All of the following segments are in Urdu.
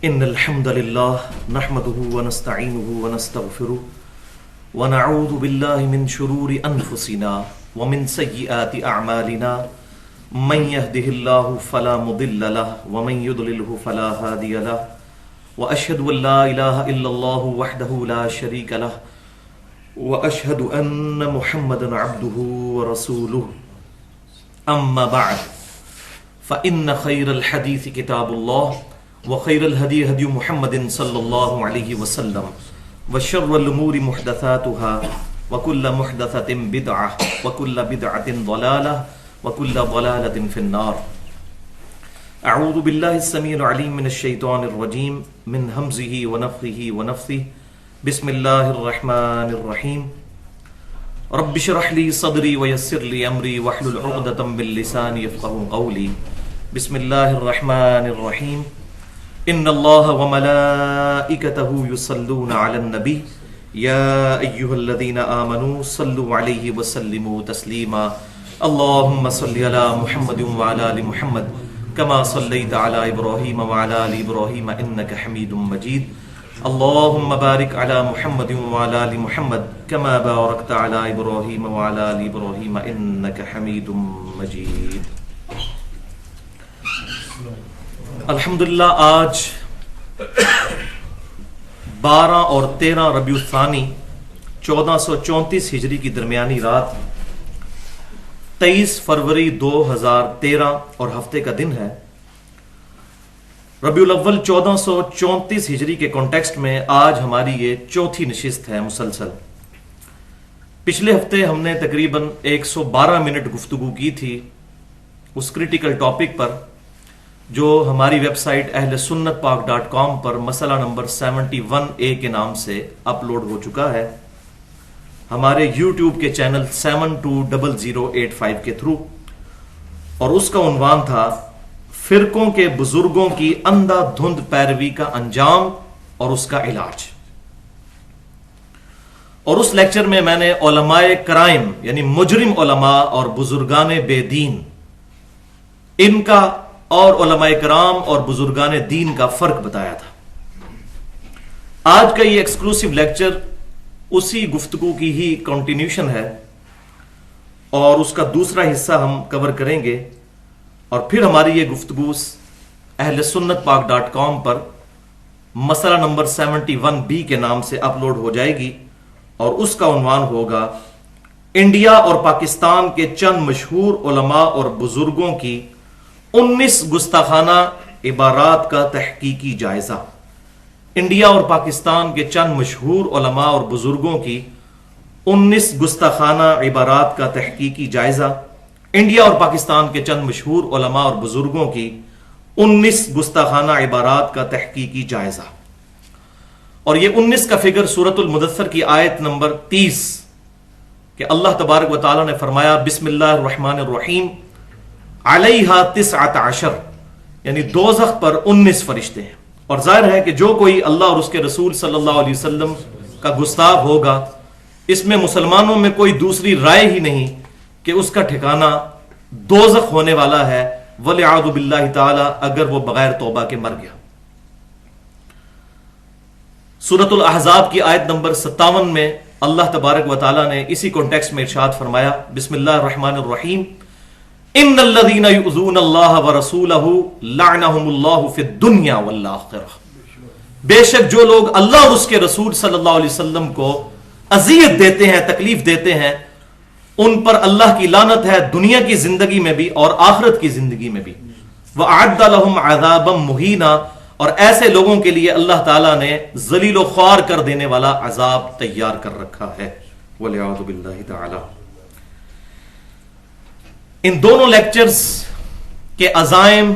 إن الحمد لله نحمده ونستعينه ونستغفره ونعوذ بالله من شرور أنفسنا ومن سيئات أعمالنا من يهده الله فلا مضل له ومن يضلله فلا هادي له وأشهد أن لا إله إلا الله وحده لا شريك له وأشهد أن محمدا عبده ورسوله أما بعد فإن خير الحديث كتاب الله وخير الهدي هدي محمد صلى الله عليه وسلم وشر الأمور محدثاتها وكل محدثة بدعة وكل بدعة ضلالة وكل ضلالة في النار. أعوذ بالله السميع العليم من الشيطان الرجيم من همزه ونفخه ونفثه. بسم الله الرحمن الرحيم. رب اشرح لي صدري ويسر لي أمري واحلل عقدة من لساني يفقهوا قولي. بسم الله الرحمن الرحيم. ان الله وملائكته يصلون على النبي يا ايها الذين امنوا صلوا عليه وسلموا تسليما. اللهم صل على محمد وعلى ال محمد كما صليت على ابراهيم وعلى ال ابراهيم انك حميد مجيد. اللهم بارك على محمد وعلى ال محمد كما باركت على ابراهيم وعلى ال ابراهيم انك حميد مجيد. الحمدللہ آج 12 اور 13 ربیع الثانی 1434 ہجری کی درمیانی رات 23 فروری 2013 اور ہفتے کا دن ہے. ربیع الاول 1434 ہجری کے کانٹیکسٹ میں آج ہماری یہ چوتھی نشست ہے مسلسل. پچھلے ہفتے ہم نے تقریباً 112 منٹ گفتگو کی تھی اس کریٹیکل ٹاپک پر جو ہماری ویب سائٹ اہل سنت پاک .com پر مسئلہ نمبر 71A کے نام سے اپلوڈ ہو چکا ہے ہمارے یوٹیوب کے چینل 720085 کے تھرو، اور اس کا عنوان تھا فرقوں کے بزرگوں کی اندھا دھند پیروی کا انجام اور اس کا علاج. اور اس لیکچر میں نے علماء کرائم یعنی مجرم علماء اور بزرگان بے دین ان کا اور علماء کرام اور بزرگان دین کا فرق بتایا تھا. آج کا یہ ایکسکلوسیو لیکچر اسی گفتگو کی ہی کنٹینیوشن ہے اور اس کا دوسرا حصہ ہم کور کریں گے، اور پھر ہماری یہ گفتگو اہل سنت پاک .com پر مسئلہ نمبر 71B کے نام سے اپلوڈ ہو جائے گی، اور اس کا عنوان ہوگا انڈیا اور پاکستان کے چند مشہور علماء اور بزرگوں کی 19 گستاخانہ عبارات کا تحقیقی جائزہ. انڈیا اور پاکستان کے چند مشہور علماء اور بزرگوں کی 19 گستاخانہ عبارات کا تحقیقی جائزہ. انڈیا اور پاکستان کے چند مشہور علماء اور بزرگوں کی 19 گستاخانہ عبارات کا تحقیقی جائزہ. اور یہ 19 کا فگر سورۃ المدثر کی آیت نمبر 30 کہ اللہ تبارک و تعالی نے فرمایا بسم اللہ الرحمن الرحیم علیہا 19 یعنی دوزخ پر 19 فرشتے ہیں. اور ظاہر ہے کہ جو کوئی اللہ اور اس کے رسول صلی اللہ علیہ وسلم کا گستاخ ہوگا اس میں مسلمانوں میں کوئی دوسری رائے ہی نہیں کہ اس کا ٹھکانہ دوزخ ہونے والا ہے، وَلِعَاذُ بِاللَّهِ تعالی اگر وہ بغیر توبہ کے مر گیا. سورۃ الاحزاب کی آیت نمبر 57 میں اللہ تبارک و تعالی نے اسی کانٹیکسٹ میں ارشاد فرمایا بسم اللہ الرحمن الرحیم ان الذين يؤذون الله ورسوله لعنهم الله في الدنيا والآخرة. بے شک جو لوگ اللہ اور اس کے رسول صلی اللہ علیہ وسلم کو اذیت دیتے ہیں، تکلیف دیتے ہیں، ان پر اللہ کی لعنت ہے دنیا کی زندگی میں بھی اور آخرت کی زندگی میں بھی. وَأَعَدَّ لَهُمْ عَذَابًا مُهِينًا، اور ایسے لوگوں کے لیے اللہ تعالیٰ نے ذلیل و خوار کر دینے والا عذاب تیار کر رکھا ہے. وَلِعَاذُ بِاللَّهِ تَعَالَى. ان دونوں لیکچرز کے عزائم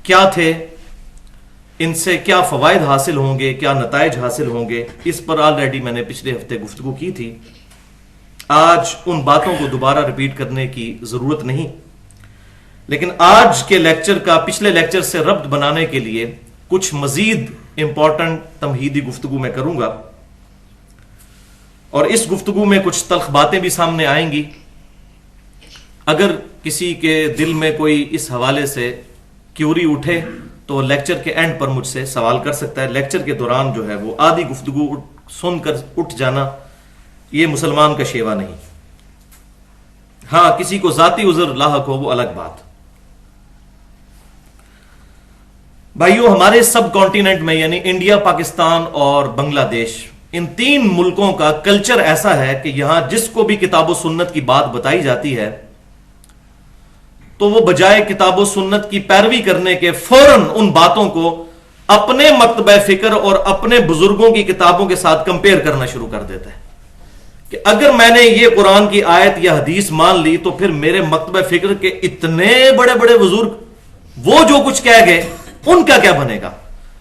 کیا تھے، ان سے کیا فوائد حاصل ہوں گے، کیا نتائج حاصل ہوں گے، اس پر آلریڈی میں نے پچھلے ہفتے گفتگو کی تھی. آج ان باتوں کو دوبارہ ریپیٹ کرنے کی ضرورت نہیں، لیکن آج کے لیکچر کا پچھلے لیکچر سے ربط بنانے کے لیے کچھ مزید امپورٹنٹ تمہیدی گفتگو میں کروں گا، اور اس گفتگو میں کچھ تلخ باتیں بھی سامنے آئیں گی. اگر کسی کے دل میں کوئی اس حوالے سے کیوری اٹھے تو لیکچر کے اینڈ پر مجھ سے سوال کر سکتا ہے. لیکچر کے دوران جو ہے وہ آدھی گفتگو سن کر اٹھ جانا یہ مسلمان کا شیوا نہیں. ہاں کسی کو ذاتی عذر لاحق ہو وہ الگ بات. بھائیو ہمارے سب کانٹیننٹ میں یعنی انڈیا، پاکستان اور بنگلہ دیش، ان تین ملکوں کا کلچر ایسا ہے کہ یہاں جس کو بھی کتاب و سنت کی بات بتائی جاتی ہے تو وہ بجائے کتاب و سنت کی پیروی کرنے کے فوراً ان باتوں کو اپنے مکتبہ فکر اور اپنے بزرگوں کی کتابوں کے ساتھ کمپیئر کرنا شروع کر دیتا ہے کہ اگر میں نے یہ قرآن کی آیت یا حدیث مان لی تو پھر میرے مکتبہ فکر کے اتنے بڑے بڑے بزرگ وہ جو کچھ کہہ گئے ان کا کیا بنے گا.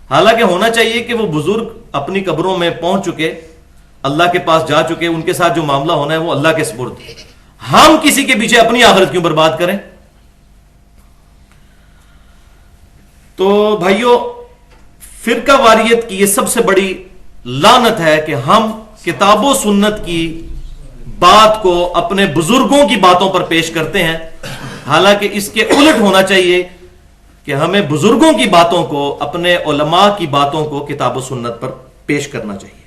حالانکہ ہونا چاہیے کہ وہ بزرگ اپنی قبروں میں پہنچ چکے، اللہ کے پاس جا چکے، ان کے ساتھ جو معاملہ ہونا ہے وہ اللہ کے سپرد. ہم کسی کے پیچھے اپنی آخرت کیوں برباد کریں؟ تو بھائیو فرقہ واریت کی یہ سب سے بڑی لعنت ہے کہ ہم کتاب و سنت کی بات کو اپنے بزرگوں کی باتوں پر پیش کرتے ہیں، حالانکہ اس کے الٹ ہونا چاہیے کہ ہمیں بزرگوں کی باتوں کو اپنے علماء کی باتوں کو کتاب و سنت پر پیش کرنا چاہیے.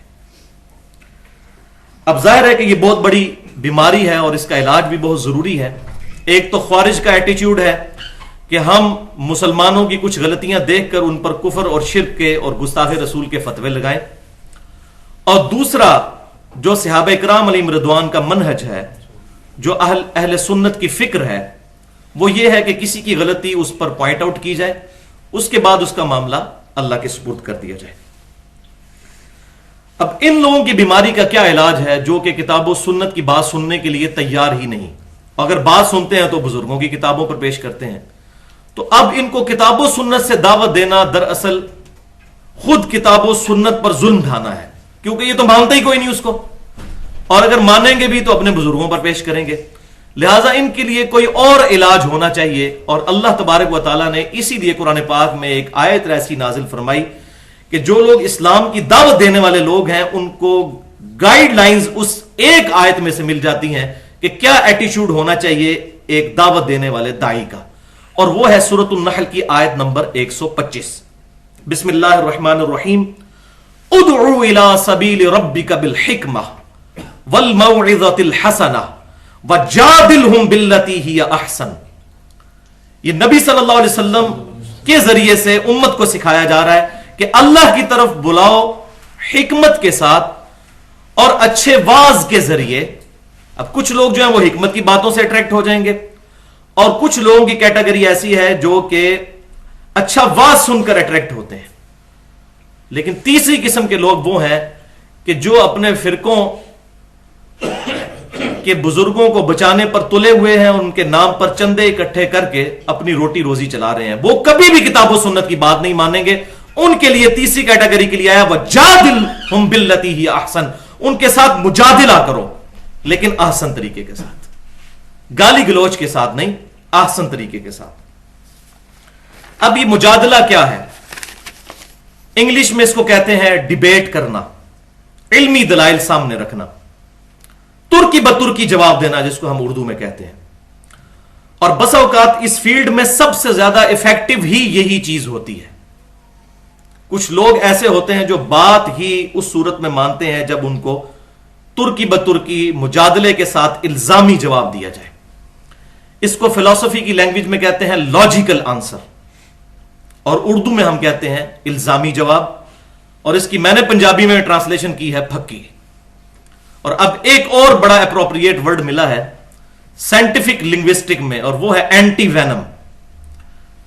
اب ظاہر ہے کہ یہ بہت بڑی بیماری ہے اور اس کا علاج بھی بہت ضروری ہے. ایک تو خوارج کا ایٹیچیوڈ ہے کہ ہم مسلمانوں کی کچھ غلطیاں دیکھ کر ان پر کفر اور شرک کے اور گستاخ رسول کے فتوے لگائیں، اور دوسرا جو صحابہ کرام علیہم رضوان کا منہج ہے، جو اہل سنت کی فکر ہے، وہ یہ ہے کہ کسی کی غلطی اس پر پوائنٹ آؤٹ کی جائے، اس کے بعد اس کا معاملہ اللہ کے سپرد کر دیا جائے. اب ان لوگوں کی بیماری کا کیا علاج ہے جو کہ کتاب و سنت کی بات سننے کے لیے تیار ہی نہیں؟ اگر بات سنتے ہیں تو بزرگوں کی کتابوں پر پیش کرتے ہیں. تو اب ان کو کتاب و سنت سے دعوت دینا دراصل خود کتاب و سنت پر ظلم ڈھانا ہے، کیونکہ یہ تو مانتا ہی کوئی نہیں اس کو، اور اگر مانیں گے بھی تو اپنے بزرگوں پر پیش کریں گے. لہٰذا ان کے لیے کوئی اور علاج ہونا چاہیے، اور اللہ تبارک و تعالیٰ نے اسی لیے قرآن پاک میں ایک آیت ایسی نازل فرمائی کہ جو لوگ اسلام کی دعوت دینے والے لوگ ہیں ان کو گائیڈ لائنز اس ایک آیت میں سے مل جاتی ہیں کہ کیا ایٹیچیوڈ ہونا چاہیے ایک دعوت دینے والے داعی کا، اور وہ ہے سورۃ النحل کی آیت نمبر 125. بسم اللہ الرحمن الرحیم. ادعو الی سبیل ربک بالحکمہ والموعظۃ الحسنہ وجادلہم باللتی ہی احسن. یہ نبی صلی اللہ علیہ وسلم کے ذریعے سے امت کو سکھایا جا رہا ہے کہ اللہ کی طرف بلاؤ حکمت کے ساتھ اور اچھے واز کے ذریعے. اب کچھ لوگ جو ہیں وہ حکمت کی باتوں سے اٹریکٹ ہو جائیں گے، اور کچھ لوگوں کی کیٹیگری ایسی ہے جو کہ اچھا واز سن کر اٹریکٹ ہوتے ہیں. لیکن تیسری قسم کے لوگ وہ ہیں کہ جو اپنے فرقوں کے بزرگوں کو بچانے پر تلے ہوئے ہیں، ان کے نام پر چندے اکٹھے کر کے اپنی روٹی روزی چلا رہے ہیں. وہ کبھی بھی کتاب و سنت کی بات نہیں مانیں گے. ان کے لیے تیسری کیٹیگری کے لیے آیا وجادلہم باللتی ہی احسن. ان کے ساتھ مجادلہ کرو، لیکن احسن طریقے کے ساتھ، گالی گلوچ کے ساتھ نہیں، احسن طریقے کے ساتھ. اب یہ مجادلہ کیا ہے؟ انگلش میں اس کو کہتے ہیں ڈیبیٹ کرنا، علمی دلائل سامنے رکھنا، ترکی بترکی جواب دینا جس کو ہم اردو میں کہتے ہیں. اور بس اوقات اس فیلڈ میں سب سے زیادہ افیکٹو ہی یہی چیز ہوتی ہے. کچھ لوگ ایسے ہوتے ہیں جو بات ہی اس صورت میں مانتے ہیں جب ان کو ترکی بترکی مجادلے کے ساتھ الزامی جواب دیا جائے. اس کو فلسفی کی لینگویج میں کہتے ہیں لاجیکل آنسر، اور اردو میں ہم کہتے ہیں الزامی جواب، اور اس کی میں نے پنجابی میں ٹرانسلیشن کی ہے پھکی. اور اب ایک اور بڑا اپروپریٹ ورڈ ملا ہے سائنٹیفک لنگوسٹک میں، اور وہ ہے اینٹی وینم.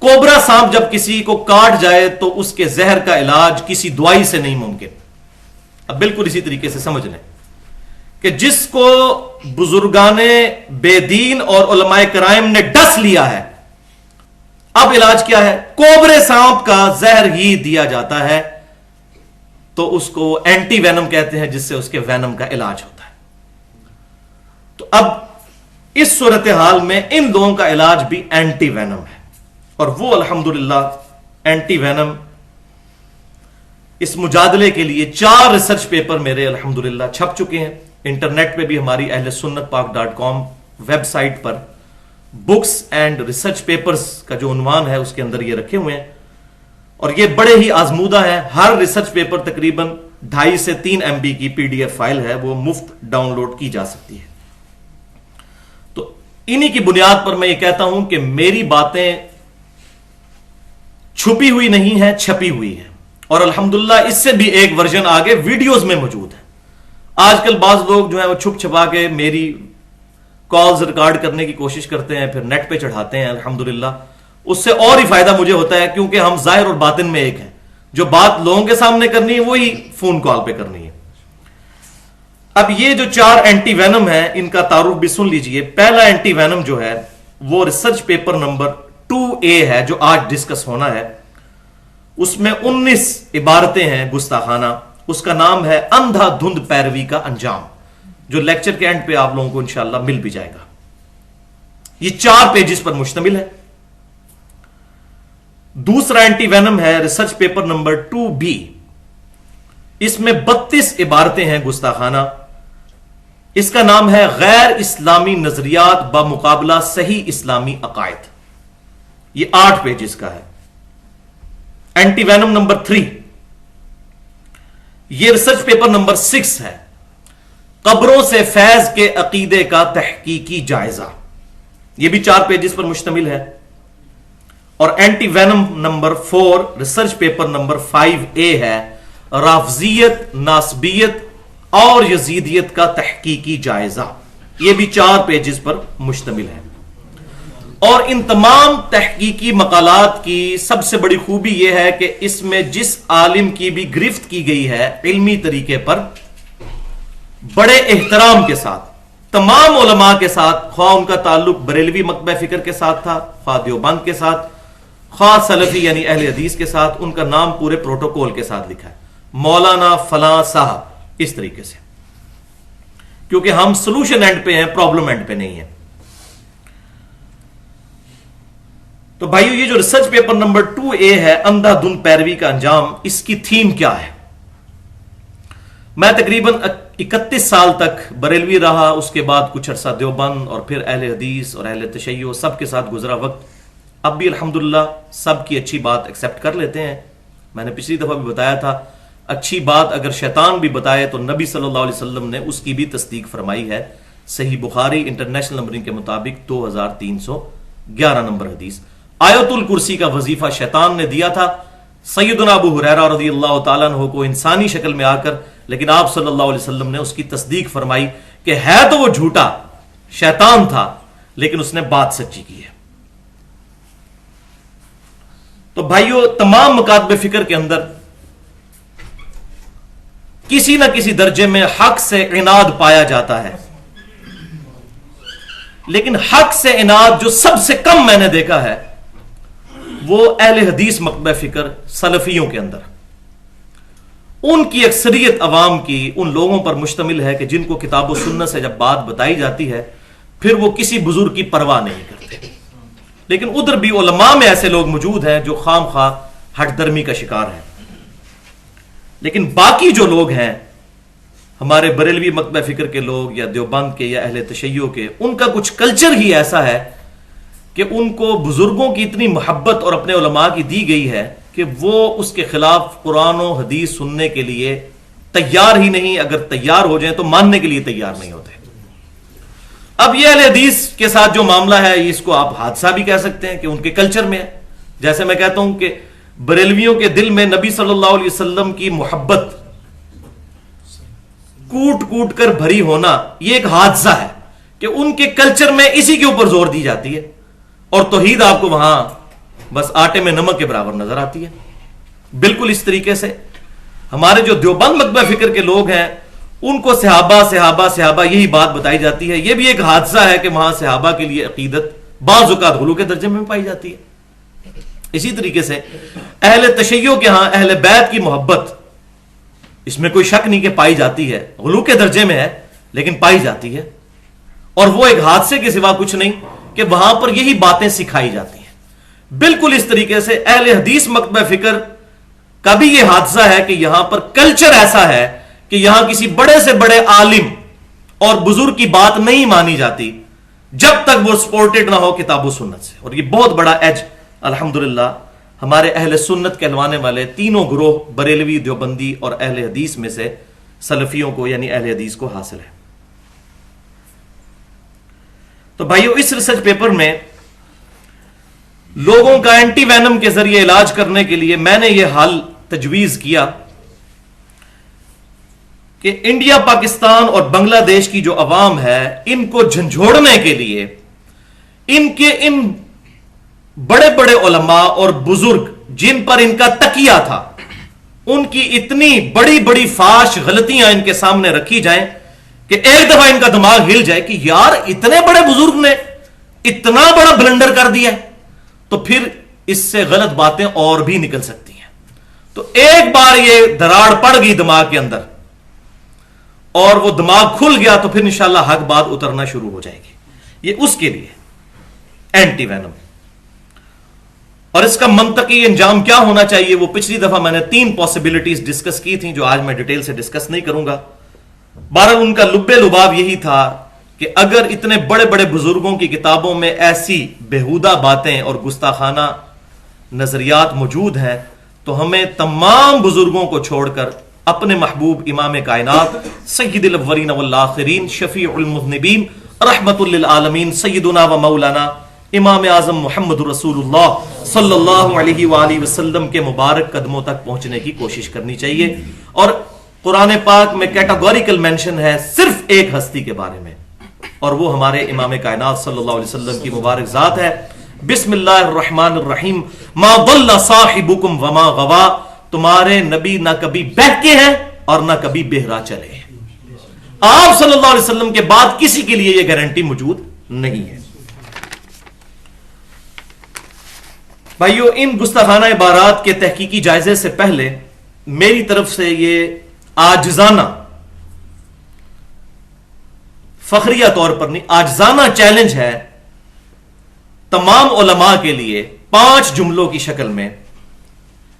کوبرا سانپ جب کسی کو کاٹ جائے تو اس کے زہر کا علاج کسی دوائی سے نہیں ممکن. اب بالکل اسی طریقے سے سمجھ لیں کہ جس کو بزرگان بے دین اور علماء کرام نے ڈس لیا ہے، اب علاج کیا ہے؟ کوبرے سانپ کا زہر ہی دیا جاتا ہے، تو اس کو اینٹی وینم کہتے ہیں، جس سے اس کے وینم کا علاج ہوتا ہے. تو اب اس صورتحال میں ان لوگوں کا علاج بھی اینٹی وینم ہے، اور وہ الحمدللہ اینٹی وینم اس مجادلے کے لیے 4 ریسرچ پیپر میرے الحمدللہ چھپ چکے ہیں. انٹرنیٹ پہ بھی ہماری اہل سنت پاک.com ویب سائٹ پر بکس اینڈ ریسرچ پیپرز کا جو عنوان ہے اس کے اندر یہ رکھے ہوئے ہیں. اور یہ بڑے ہی آزمودہ ہیں. ہر ریسرچ پیپر تقریباً 2.5 سے 3 MB کی PDF فائل ہے, وہ مفت ڈاؤن لوڈ کی جا سکتی ہے. تو انہی کی بنیاد پر میں یہ کہتا ہوں کہ میری باتیں چھپی ہوئی نہیں ہیں, چھپی ہوئی ہیں, اور الحمدللہ اس سے بھی ایک ورژن آگے ویڈیوز میں موجود ہے. آج کل بعض لوگ جو ہیں وہ چھپ چھپا کے میری کالز ریکارڈ کرنے کی کوشش کرتے ہیں, پھر نیٹ پہ چڑھاتے ہیں. الحمدللہ اس سے اور ہی فائدہ مجھے ہوتا ہے, کیونکہ ہم ظاہر اور باطن میں ایک ہیں. جو بات لوگوں کے سامنے کرنی ہے وہی فون کال پہ کرنی ہے. اب یہ جو 4 اینٹی وینم ہیں ان کا تعارف بھی سن لیجئے. پہلا اینٹی وینم جو ہے وہ ریسرچ پیپر نمبر 2A ہے جو آج ڈسکس ہونا ہے. اس میں 19 عبارتیں ہیں گستاخانہ. اس کا نام ہے اندھا دھند پیروی کا انجام, جو لیکچر کے اینڈ پہ آپ لوگوں کو انشاءاللہ مل بھی جائے گا. یہ 4 پیجز پر مشتمل ہے. دوسرا اینٹی وینم ہے ریسرچ پیپر نمبر 2B. اس میں 32 عبارتیں ہیں گستاخانہ. اس کا نام ہے غیر اسلامی نظریات بمقابلہ صحیح اسلامی عقائد. یہ 8 پیجز کا ہے. اینٹی وینم نمبر 3 یہ ریسرچ پیپر نمبر 6 ہے, قبروں سے فیض کے عقیدے کا تحقیقی جائزہ. یہ بھی 4 پیجز پر مشتمل ہے. اور anti venom number 4 research paper number 5A ہے رافضیت, ناسبیت اور یزیدیت کا تحقیقی جائزہ. یہ بھی 4 پیجز پر مشتمل ہے. اور ان تمام تحقیقی مقالات کی سب سے بڑی خوبی یہ ہے کہ اس میں جس عالم کی بھی گرفت کی گئی ہے علمی طریقے پر, بڑے احترام کے ساتھ تمام علماء کے ساتھ, خواہ ان کا تعلق بریلوی مکتبہ فکر کے ساتھ تھا, خواہ دیوبند کے ساتھ, خواہ سلفی یعنی اہل حدیث کے ساتھ, ان کا نام پورے پروٹوکول کے ساتھ لکھا ہے, مولانا فلاں صاحب, اس طریقے سے. کیونکہ ہم سولوشن اینڈ پہ ہیں, پرابلم اینڈ پہ نہیں ہیں. تو بھائیو یہ جو ریسرچ پیپر نمبر 2A ہے اندھا دھند پیروی کا انجام, اس کی تھیم کیا ہے؟ میں تقریباً 31 سال تک بریلوی رہا, اس کے بعد کچھ عرصہ دیوبند, اور پھر اہل حدیث اور اہل تشیع سب کے ساتھ گزرا وقت. اب بھی الحمدللہ سب کی اچھی بات ایکسپٹ کر لیتے ہیں. میں نے پچھلی دفعہ بھی بتایا تھا, اچھی بات اگر شیطان بھی بتائے تو نبی صلی اللہ علیہ وسلم نے اس کی بھی تصدیق فرمائی ہے. صحیح بخاری انٹرنیشنل نمبرنگ کے مطابق 2311 نمبر حدیث. آیت الکرسی کا وظیفہ شیطان نے دیا تھا سیدنا ابو ہریرہ رضی اللہ تعالیٰ عنہ کو انسانی شکل میں آ کر, لیکن آپ صلی اللہ علیہ وسلم نے اس کی تصدیق فرمائی کہ ہے تو وہ جھوٹا, شیطان تھا, لیکن اس نے بات سچی کی ہے. تو بھائیو تمام مکاتب فکر کے اندر کسی نہ کسی درجے میں حق سے عناد پایا جاتا ہے, لیکن حق سے عناد جو سب سے کم میں نے دیکھا ہے وہ اہل حدیث مکتبہ فکر سلفیوں کے اندر. ان کی اکثریت عوام کی ان لوگوں پر مشتمل ہے کہ جن کو کتاب و سنت سے جب بات بتائی جاتی ہے پھر وہ کسی بزرگ کی پرواہ نہیں کرتے. لیکن ادھر بھی علماء میں ایسے لوگ موجود ہیں جو خام خواہ ہٹ درمی کا شکار ہیں. لیکن باقی جو لوگ ہیں ہمارے بریلوی مکتبہ فکر کے لوگ یا دیوبند کے یا اہل تشیع کے, ان کا کچھ کلچر ہی ایسا ہے کہ ان کو بزرگوں کی اتنی محبت اور اپنے علماء کی دی گئی ہے کہ وہ اس کے خلاف قرآن و حدیث سننے کے لیے تیار ہی نہیں, اگر تیار ہو جائیں تو ماننے کے لیے تیار نہیں ہوتے. اب یہ اہل حدیث کے ساتھ جو معاملہ ہے اس کو آپ حادثہ بھی کہہ سکتے ہیں کہ ان کے کلچر میں ہے. جیسے میں کہتا ہوں کہ بریلویوں کے دل میں نبی صلی اللہ علیہ وسلم کی محبت کوٹ کوٹ کر بھری ہونا یہ ایک حادثہ ہے کہ ان کے کلچر میں اسی کے اوپر زور دی جاتی ہے, اور توحید آپ کو وہاں بس آٹے میں نمک کے برابر نظر آتی ہے. بالکل اس طریقے سے ہمارے جو دیوبند مکتبہ فکر کے لوگ ہیں ان کو صحابہ صحابہ صحابہ یہی بات بتائی جاتی ہے. یہ بھی ایک حادثہ ہے کہ وہاں صحابہ کے لیے عقیدت بعض اوقات غلو کے درجے میں پائی جاتی ہے. اسی طریقے سے اہل تشیع کے ہاں اہل بیت کی محبت, اس میں کوئی شک نہیں کہ پائی جاتی ہے, غلو کے درجے میں ہے لیکن پائی جاتی ہے. اور وہ ایک حادثے کے سوا کچھ نہیں کہ وہاں پر یہی باتیں سکھائی جاتی ہیں. بالکل اس طریقے سے اہل حدیث مکتبہ فکر کا بھی یہ حادثہ ہے کہ یہاں پر کلچر ایسا ہے کہ یہاں کسی بڑے سے بڑے عالم اور بزرگ کی بات نہیں مانی جاتی جب تک وہ سپورٹڈ نہ ہو کتاب و سنت سے. اور یہ بہت بڑا ایج الحمدللہ ہمارے اہل سنت کہلوانے والے تینوں گروہ بریلوی، دیوبندی اور اہل حدیث میں سے سلفیوں کو یعنی اہل حدیث کو حاصل ہے۔ تو بھائیو، اس ریسرچ پیپر میں لوگوں کا اینٹی وینم کے ذریعے علاج کرنے کے لیے میں نے یہ حل تجویز کیا کہ انڈیا، پاکستان اور بنگلہ دیش کی جو عوام ہے ان کو جھنجھوڑنے کے لیے ان بڑے بڑے علماء اور بزرگ جن پر ان کا تکیہ تھا ان کی اتنی بڑی بڑی فاش غلطیاں ان کے سامنے رکھی جائیں کہ ایک دفعہ ان کا دماغ ہل جائے کہ یار اتنے بڑے بزرگ نے اتنا بڑا بلنڈر کر دیا ہے، تو پھر اس سے غلط باتیں اور بھی نکل سکتی ہیں۔ تو ایک بار یہ دراڑ پڑ گئی دماغ کے اندر اور وہ دماغ کھل گیا تو پھر انشاءاللہ حق بات اترنا شروع ہو جائے گی۔ یہ اس کے لیے اینٹی وینم، اور اس کا منطقی انجام کیا ہونا چاہیے وہ پچھلی دفعہ میں نے 3 پاسبلٹیز ڈسکس کی تھیں جو آج میں ڈیٹیل سے ڈسکس نہیں کروں گا۔ بہرحال ان کا لب لباب یہی تھا کہ اگر اتنے بڑے بڑے بزرگوں کی کتابوں میں ایسی بےہودہ باتیں اور گستاخانہ نظریات موجود ہیں تو ہمیں تمام بزرگوں کو چھوڑ کر اپنے محبوب امام کائنات سید الاولین والآخرین شفیع المذنبین رحمت للعالمین سیدنا و مولانا امام اعظم محمد رسول اللہ صلی اللہ علیہ وآلہ وسلم کے مبارک قدموں تک پہنچنے کی کوشش کرنی چاہیے۔ اور قرآن پاک میں کیٹاگوریکل مینشن ہے صرف ایک ہستی کے بارے میں، اور وہ ہمارے امام کائنات صلی اللہ علیہ وسلم کی مبارک ذات ہے۔ بسم اللہ الرحمن الرحیم، ما ضل صاحبکم وما غوا، تمہارے نبی نہ کبھی بہکے ہیں اور نہ کبھی بہرا چلے ہیں۔ آپ صلی اللہ علیہ وسلم کے بعد کسی کے لیے یہ گارنٹی موجود نہیں ہے۔ بھائیو، ان گستاخانہ عبارات کے تحقیقی جائزے سے پہلے میری طرف سے یہ عاجزانہ، فخریہ طور پر نہیں، عاجزانہ چیلنج ہے تمام علماء کے لیے 5 جملوں کی شکل میں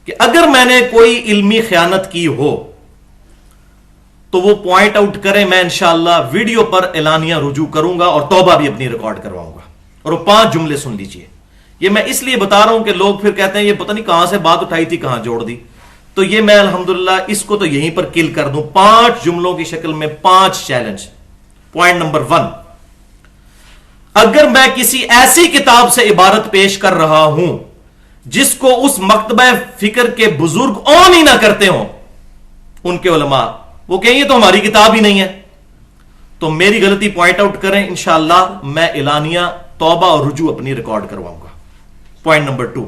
کہ اگر میں نے کوئی علمی خیانت کی ہو تو وہ پوائنٹ آؤٹ کریں، میں انشاءاللہ ویڈیو پر اعلانیہ رجوع کروں گا اور توبہ بھی اپنی ریکارڈ کرواؤں گا۔ اور وہ 5 جملے سن لیجئے۔ یہ میں اس لیے بتا رہا ہوں کہ لوگ پھر کہتے ہیں یہ پتہ نہیں کہاں سے بات اٹھائی تھی کہاں جوڑ دی، تو یہ میں الحمدللہ اس کو تو یہیں پر کل کر دوں۔ 5 جملوں کی شکل میں 5 چیلنج۔ پوائنٹ نمبر 1، اگر میں کسی ایسی کتاب سے عبارت پیش کر رہا ہوں جس کو اس مکتبہ فکر کے بزرگ اون ہی نہ کرتے ہوں، ان کے علماء وہ کہیں یہ تو ہماری کتاب ہی نہیں ہے، تو میری غلطی پوائنٹ آؤٹ کریں، انشاءاللہ میں اعلانیہ توبہ اور رجوع اپنی ریکارڈ کرواؤں گا۔ پوائنٹ نمبر 2،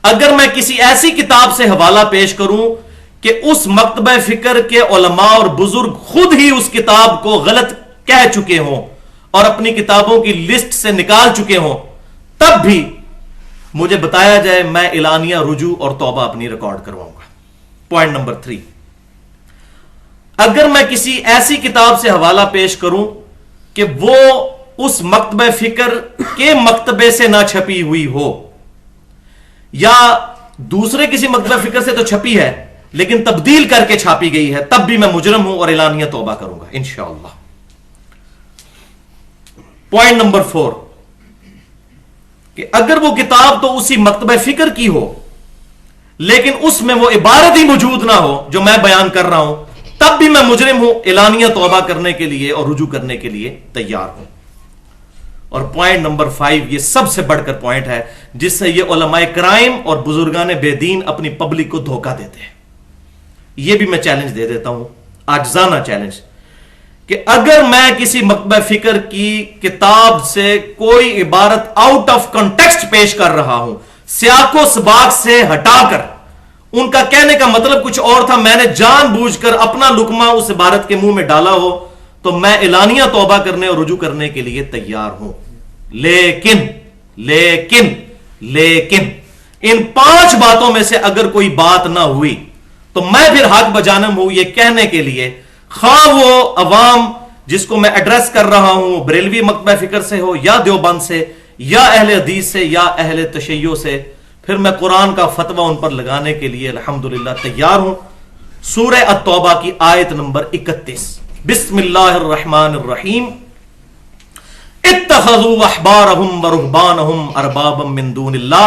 اگر میں کسی ایسی کتاب سے حوالہ پیش کروں کہ اس مکتبہ فکر کے علماء اور بزرگ خود ہی اس کتاب کو غلط کہہ چکے ہوں اور اپنی کتابوں کی لسٹ سے نکال چکے ہوں، تب بھی مجھے بتایا جائے، میں اعلانیہ رجوع اور توبہ اپنی ریکارڈ کرواؤں گا۔ پوائنٹ نمبر 3، اگر میں کسی ایسی کتاب سے حوالہ پیش کروں کہ وہ اس مکتبہ فکر کے مکتبے سے نہ چھپی ہوئی ہو یا دوسرے کسی مکتبہ فکر سے تو چھپی ہے لیکن تبدیل کر کے چھاپی گئی ہے، تب بھی میں مجرم ہوں اور اعلانیہ توبہ کروں گا انشاءاللہ۔ پوائنٹ نمبر 4، کہ اگر وہ کتاب تو اسی مکتبہ فکر کی ہو لیکن اس میں وہ عبارت ہی موجود نہ ہو جو میں بیان کر رہا ہوں، تب بھی میں مجرم ہوں، اعلانیہ توبہ کرنے کے لیے اور رجوع کرنے کے لیے تیار ہوں۔ اور پوائنٹ نمبر 5، یہ سب سے بڑھ کر پوائنٹ ہے جس سے یہ علماء کرائم اور بزرگان بے دین اپنی پبلک کو دھوکہ دیتے ہیں، یہ بھی میں چیلنج دے دیتا ہوں، عاجزانہ چیلنج، کہ اگر میں کسی مکتبہ فکر کی کتاب سے کوئی عبارت آؤٹ آف کنٹیکسٹ پیش کر رہا ہوں، سیاق و سباق سے ہٹا کر، ان کا کہنے کا مطلب کچھ اور تھا، میں نے جان بوجھ کر اپنا لقمہ اس عبارت کے منہ میں ڈالا ہو، تو میں اعلانیہ توبہ کرنے اور رجوع کرنے کے لیے تیار ہوں۔ لیکن ان 5 باتوں میں سے اگر کوئی بات نہ ہوئی تو میں پھر حق بجانب ہوں یہ کہنے کے لیے، خواہ وہ عوام جس کو میں ایڈریس کر رہا ہوں بریلوی مکتبہ فکر سے ہو یا دیوبند سے یا اہل حدیث سے یا اہل تشیع سے، پھر میں قرآن کا فتویٰ ان پر لگانے کے لیے الحمدللہ تیار ہوں۔ سورہ التوبہ کی آیت نمبر 31، بسم اللہ الرحمن الرحیم، اتخذوا احبارهم ورهبانهم اربابا من دون اللہ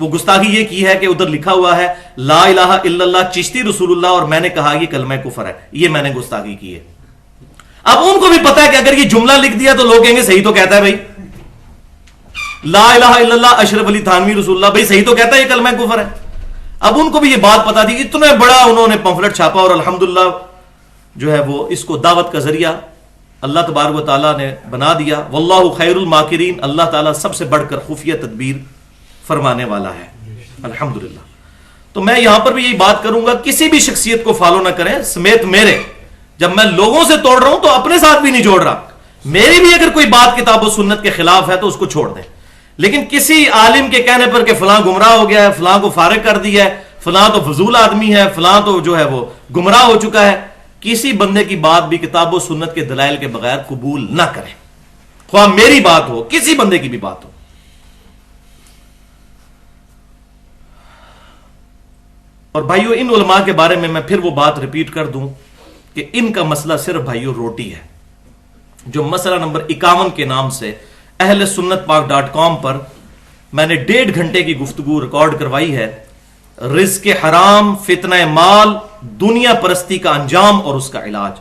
وہ گستاخی یہ کی ہے کہ ادھر لکھا ہوا ہے لا الہ الا اللہ چشتی رسول اللہ اور میں نے کہا یہ کلمہ کفر ہے، یہ میں نے گستاخی کی ہے۔ اب ان کو بھی پتا ہے کہ اگر یہ جملہ لکھ دیا تو لوگ کہیں گے صحیح تو کہتا ہے بھائی، لا الہ الا اللہ اشرف علی تھانوی رسول اللہ، بھائی صحیح تو کہتا ہے یہ کلمہ کفر ہے۔ اب ان کو بھی یہ بات پتا تھی، اتنا بڑا انہوں نے پمفلٹ چھاپا اور الحمدللہ جو ہے وہ اس کو دعوت کا ذریعہ اللہ تبارک و تعالیٰ نے بنا دیا۔ واللہ خیر الماکرین، اللہ تعالیٰ سب سے بڑھ کر خفیہ تدبیر فرمانے والا ہے الحمدللہ۔ تو میں یہاں پر بھی یہی بات کروں گا، کسی بھی شخصیت کو فالو نہ کریں سمیت میرے۔ جب میں لوگوں سے توڑ رہا ہوں تو اپنے ساتھ بھی نہیں جوڑ رہا، میری بھی اگر کوئی بات کتاب و سنت کے خلاف ہے تو اس کو چھوڑ دیں، لیکن کسی عالم کے کہنے پر کہ فلاں گمراہ ہو گیا ہے، فلاں کو فارغ کر دیا ہے، فلاں تو فضول آدمی ہے، فلاں تو جو ہے وہ گمراہ ہو چکا ہے، کسی بندے کی بات بھی کتاب و سنت کے دلائل کے بغیر قبول نہ کریں، خواہ میری بات ہو کسی بندے کی بھی بات ہو۔ اور بھائیو ان علماء کے بارے میں پھر وہ بات ریپیٹ کر دوں کہ ان کا مسئلہ صرف بھائیو روٹی ہے، جو مسئلہ نمبر 51 کے نام سے اہل سنت پاک .com پر میں نے 1.5 گھنٹے کی گفتگو ریکارڈ کروائی ہے، رزق حرام، فتنہ مال، دنیا پرستی کا انجام اور اس کا علاج،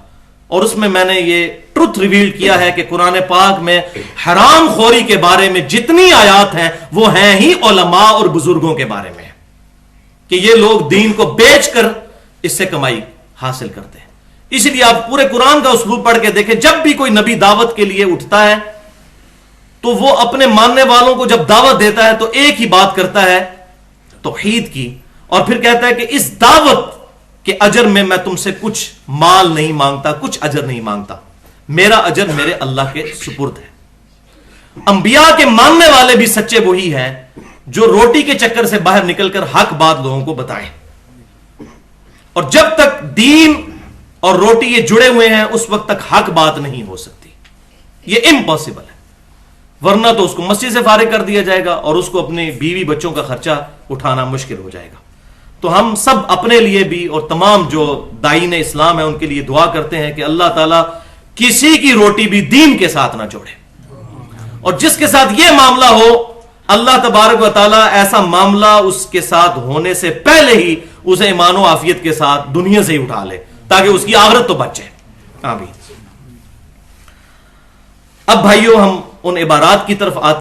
اور اس میں نے یہ ٹروتھ ریویل کیا ہے کہ قرآن پاک میں حرام خوری کے بارے میں جتنی آیات ہیں وہ ہیں ہی علماء اور بزرگوں کے بارے میں، کہ یہ لوگ دین کو بیچ کر اس سے کمائی حاصل کرتے ہیں۔ اس لیے آپ پورے قرآن کا اسلوب پڑھ کے دیکھیں، جب بھی کوئی نبی دعوت کے لیے اٹھتا ہے تو وہ اپنے ماننے والوں کو جب دعوت دیتا ہے تو ایک ہی بات کرتا ہے توحید کی، اور پھر کہتا ہے کہ اس دعوت کے اجر میں تم سے کچھ مال نہیں مانگتا، کچھ اجر نہیں مانگتا، میرا اجر میرے اللہ کے سپرد ہے۔ انبیاء کے ماننے والے بھی سچے وہی ہیں جو روٹی کے چکر سے باہر نکل کر حق بات لوگوں کو بتائیں، اور جب تک دین اور روٹی یہ جڑے ہوئے ہیں اس وقت تک حق بات نہیں ہو سکتی، یہ امپاسبل ہے، ورنہ تو اس کو مسجد سے فارغ کر دیا جائے گا اور اس کو اپنے بیوی بچوں کا خرچہ اٹھانا مشکل ہو جائے گا۔ تو ہم سب اپنے لیے بھی اور تمام جو داعین اسلام ہیں ان کے لیے دعا کرتے ہیں کہ اللہ تعالیٰ کسی کی روٹی بھی دین کے ساتھ نہ جوڑے، اور جس کے ساتھ یہ معاملہ ہو اللہ تبارک و تعالیٰ ایسا معاملہ اس کے ساتھ ہونے سے پہلے ہی اسے ایمان و عافیت کے ساتھ دنیا سے ہی اٹھا لے تاکہ اس کی آخرت تو بچ جائے۔ آمین۔ اب بھائیو ہم ان عبارات کی طرف آتے